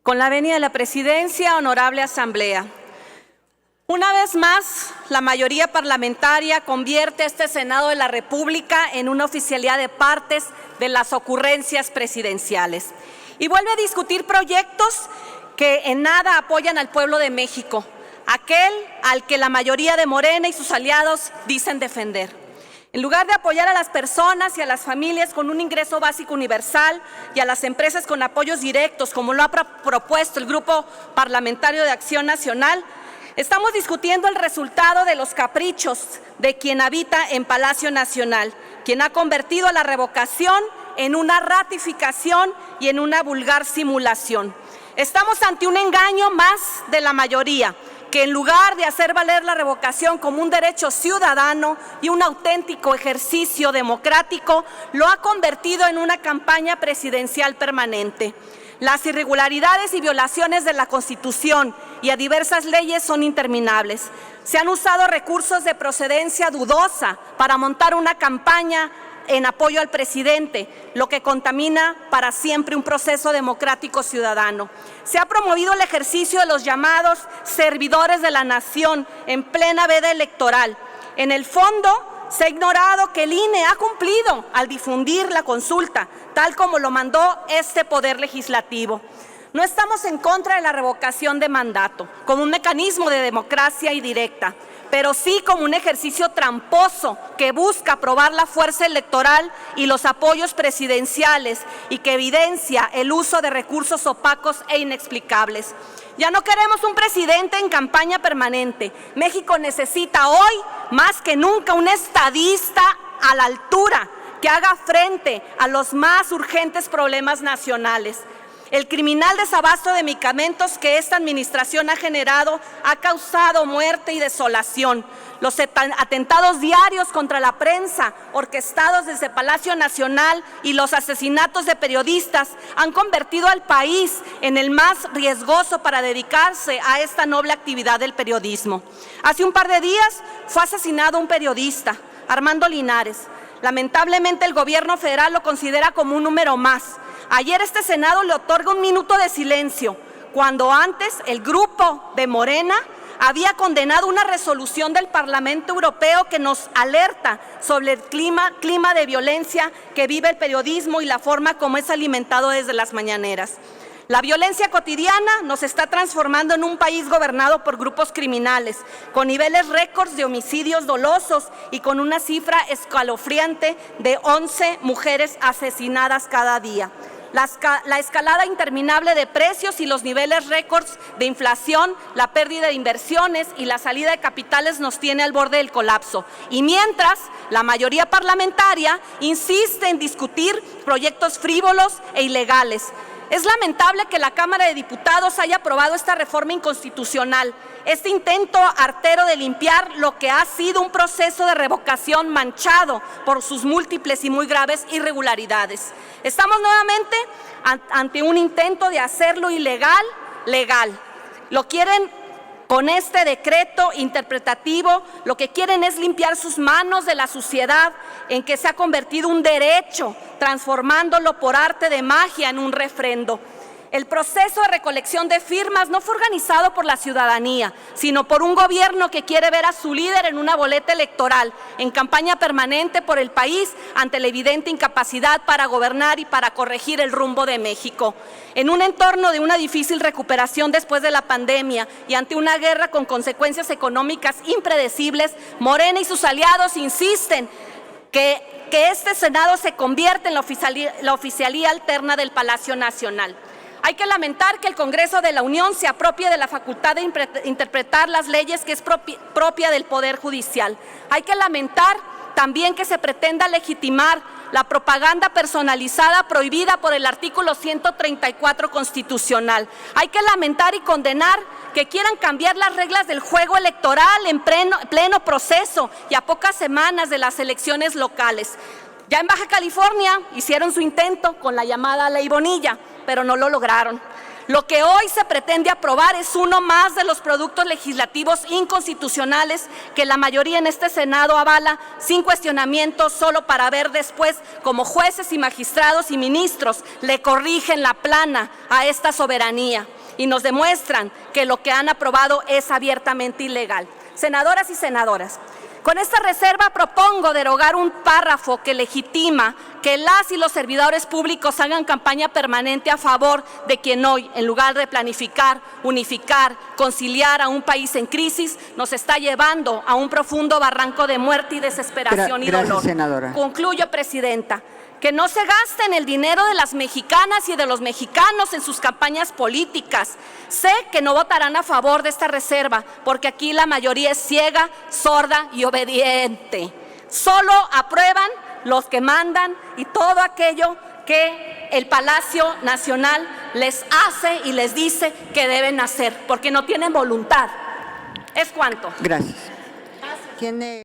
Con la venia de la presidencia, honorable asamblea. Una vez más, la mayoría parlamentaria convierte a este Senado de la República en una oficialidad de partes de las ocurrencias presidenciales y vuelve a discutir proyectos que en nada apoyan al pueblo de México, aquel al que la mayoría de Morena y sus aliados dicen defender. En lugar de apoyar a las personas y a las familias con un ingreso básico universal y a las empresas con apoyos directos, como lo ha propuesto el Grupo Parlamentario de Acción Nacional, estamos discutiendo el resultado de los caprichos de quien habita en Palacio Nacional, quien ha convertido a la revocación en una ratificación y en una vulgar simulación. Estamos ante un engaño más de la mayoría, que en lugar de hacer valer la revocación como un derecho ciudadano y un auténtico ejercicio democrático, lo ha convertido en una campaña presidencial permanente. Las irregularidades y violaciones de la Constitución y a diversas leyes son interminables. Se han usado recursos de procedencia dudosa para montar una campaña en apoyo al presidente, lo que contamina para siempre un proceso democrático ciudadano. Se ha promovido el ejercicio de los llamados servidores de la nación en plena veda electoral. En el fondo, se ha ignorado que el INE ha cumplido al difundir la consulta, tal como lo mandó este Poder Legislativo. No estamos en contra de la revocación de mandato como un mecanismo de democracia indirecta, pero sí como un ejercicio tramposo que busca probar la fuerza electoral y los apoyos presidenciales y que evidencia el uso de recursos opacos e inexplicables. Ya no queremos un presidente en campaña permanente. México necesita hoy, más que nunca, un estadista a la altura que haga frente a los más urgentes problemas nacionales. El criminal desabasto de medicamentos que esta administración ha generado ha causado muerte y desolación. Los atentados diarios contra la prensa, orquestados desde Palacio Nacional, y los asesinatos de periodistas han convertido al país en el más riesgoso para dedicarse a esta noble actividad del periodismo. Hace un par de días fue asesinado un periodista, Armando Linares. Lamentablemente el gobierno federal lo considera como un número más. Ayer este Senado le otorga un minuto de silencio, cuando antes el grupo de Morena había condenado una resolución del Parlamento Europeo que nos alerta sobre el clima de violencia que vive el periodismo y la forma como es alimentado desde las mañaneras. La violencia cotidiana nos está transformando en un país gobernado por grupos criminales, con niveles récords de homicidios dolosos y con una cifra escalofriante de 11 mujeres asesinadas cada día. La escalada interminable de precios y los niveles récords de inflación, la pérdida de inversiones y la salida de capitales nos tiene al borde del colapso. Y mientras, la mayoría parlamentaria insiste en discutir proyectos frívolos e ilegales. Es lamentable que la Cámara de Diputados haya aprobado esta reforma inconstitucional, este intento artero de limpiar lo que ha sido un proceso de revocación manchado por sus múltiples y muy graves irregularidades. Estamos nuevamente ante un intento de hacerlo ilegal, legal. Lo quieren con este decreto interpretativo, lo que quieren es limpiar sus manos de la suciedad en que se ha convertido un derecho, transformándolo por arte de magia en un refrendo. El proceso de recolección de firmas no fue organizado por la ciudadanía, sino por un gobierno que quiere ver a su líder en una boleta electoral, en campaña permanente por el país ante la evidente incapacidad para gobernar y para corregir el rumbo de México. En un entorno de una difícil recuperación después de la pandemia y ante una guerra con consecuencias económicas impredecibles, Morena y sus aliados insisten que este Senado se convierta en la oficialía alterna del Palacio Nacional. Hay que lamentar que el Congreso de la Unión se apropie de la facultad de interpretar las leyes que es propia del Poder Judicial. Hay que lamentar también que se pretenda legitimar la propaganda personalizada prohibida por el artículo 134 constitucional. Hay que lamentar y condenar que quieran cambiar las reglas del juego electoral en pleno proceso y a pocas semanas de las elecciones locales. Ya en Baja California hicieron su intento con la llamada Ley Bonilla, pero no lo lograron. Lo que hoy se pretende aprobar es uno más de los productos legislativos inconstitucionales que la mayoría en este Senado avala sin cuestionamiento, solo para ver después cómo jueces y magistrados y ministros le corrigen la plana a esta soberanía. y nos demuestran que lo que han aprobado es abiertamente ilegal. Senadoras y senadores, con esta reserva propongo derogar un párrafo que legitima que las y los servidores públicos hagan campaña permanente a favor de quien hoy, en lugar de planificar, unificar, conciliar a un país en crisis, nos está llevando a un profundo barranco de muerte y desesperación y dolor. Senadora. Concluyo, Presidenta. Que no se gasten el dinero de las mexicanas y de los mexicanos en sus campañas políticas. Sé que no votarán a favor de esta reserva, porque aquí la mayoría es ciega, sorda y obediente. Solo aprueban los que mandan y todo aquello que el Palacio Nacional les hace y les dice que deben hacer, porque no tienen voluntad. ¿Es cuánto? Gracias. ¿Tiene